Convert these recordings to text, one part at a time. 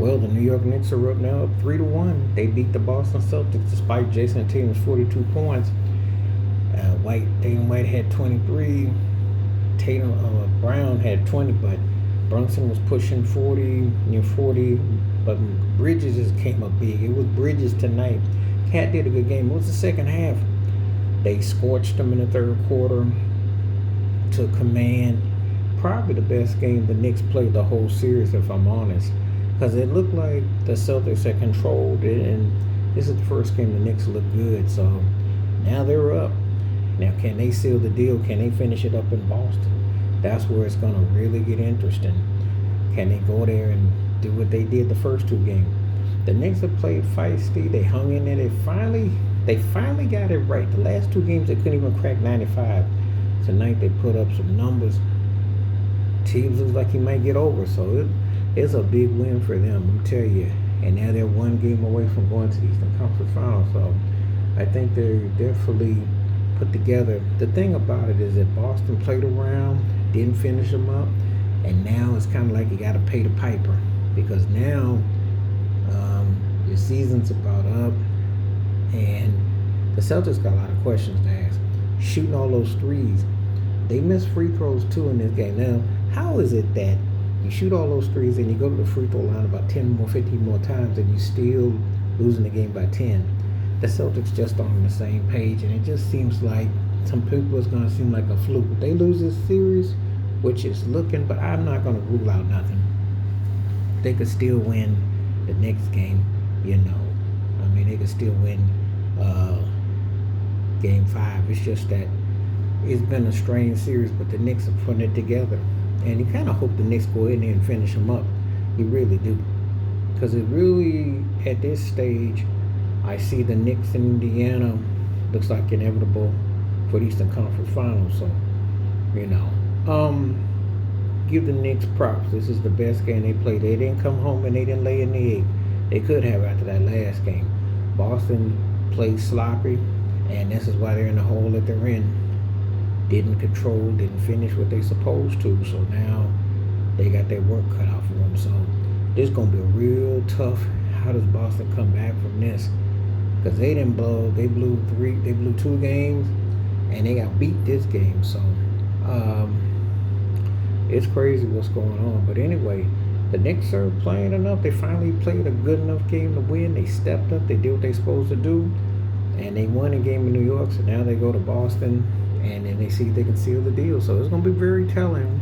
Well, the New York Knicks are up now, up 3-1. They beat the Boston Celtics despite Jason Tatum's 42 points. Tatum White had 23. Brown had 20, but Brunson was pushing 40, near 40. But Bridges just came up big. It was Bridges tonight. Cat did a good game. It was the second half. They scorched them in the third quarter, took command. Probably the best game the Knicks played the whole series, if I'm honest, because it looked like the Celtics had controlled it, and this is the first game the Knicks looked good. So now they're up. Now, can they seal the deal? Can they finish it up in Boston? That's where it's going to really get interesting. Can they go there and do what they did the first two games? The Knicks have played feisty. They hung in there. They finally got it right. The last two games, they couldn't even crack 95. Tonight, they put up some numbers. Teams looks like he might get over. So it's a big win for them, I'll tell you. And now they're one game away from going to the Eastern Conference Finals. So I think they're definitely put together. The thing about it is that Boston played around, didn't finish them up, and now it's kind of like you got to pay the piper, because now your season's about up, and the Celtics got a lot of questions to ask. Shooting all those threes, they missed free throws too in this game. Now, how is it that you shoot all those threes and you go to the free throw line about 10 more, 15 more times, and you still losing the game by 10? The Celtics just aren't on the same page, and it just seems like some people it's going to seem like a fluke. They lose this series, which is looking, but I'm not going to rule out nothing. They could still win the next game, I mean, they could still win Game 5. It's just that it's been a strange series, but the Knicks are putting it together. And you kind of hope the Knicks go in there and finish them up. You really do. Because it really, at this stage, I see the Knicks in Indiana looks like inevitable for the Eastern Conference Finals. So, give the Knicks props. This is the best game they played. They didn't come home and they didn't lay an egg. They could have after that last game. Boston played sloppy, and this is why they're in the hole that they're in. Didn't control, didn't finish what they supposed to. So now they got their work cut out for them. So this is going to be real tough. How does Boston come back from this? Because they blew 2 games, and they got beat this game. So it's crazy what's going on. But anyway, the Knicks are playing enough. They finally played a good enough game to win. They stepped up. They did what they supposed to do, and they won a game in New York. So now they go to Boston, and then they see if they can seal the deal. So it's going to be very telling.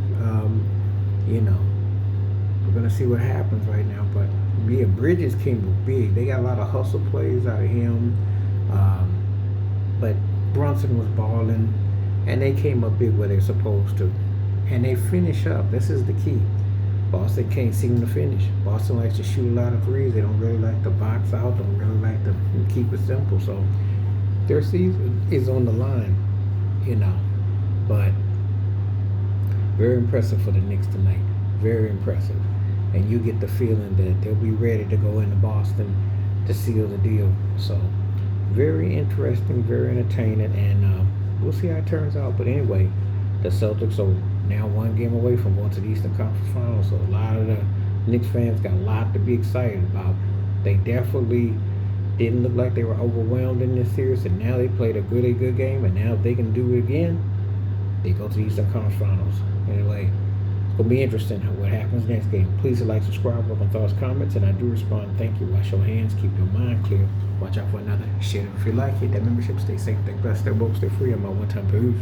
We're going to see what happens right now. But yeah, Bridges came big. They got a lot of hustle plays out of him. But Brunson was balling, and they came up big where they're supposed to. And they finish up. This is the key. Boston can't seem to finish. Boston likes to shoot a lot of threes. They don't really like to box out. Don't really like to keep it simple. So their season is on the line, But very impressive for the Knicks tonight. Very impressive. And you get the feeling that they'll be ready to go into Boston to seal the deal. So very interesting, very entertaining, and we'll see how it turns out. But anyway, the Celtics are now one game away from going to the Eastern Conference Finals. So a lot of the Knicks fans got a lot to be excited about. They definitely didn't look like they were overwhelmed in this series, and now they played a really good game, and now if they can do it again, they go to the Eastern Conference Finals. Anyway, it's going to be interesting what happens next game. Please like, subscribe, work on thoughts, comments, and I do respond. Thank you. Wash your hands. Keep your mind clear. Watch out for another. Share it if you like it. That membership. Stay safe, stay blessed, stay woke, stay free. I'm my one-time booze.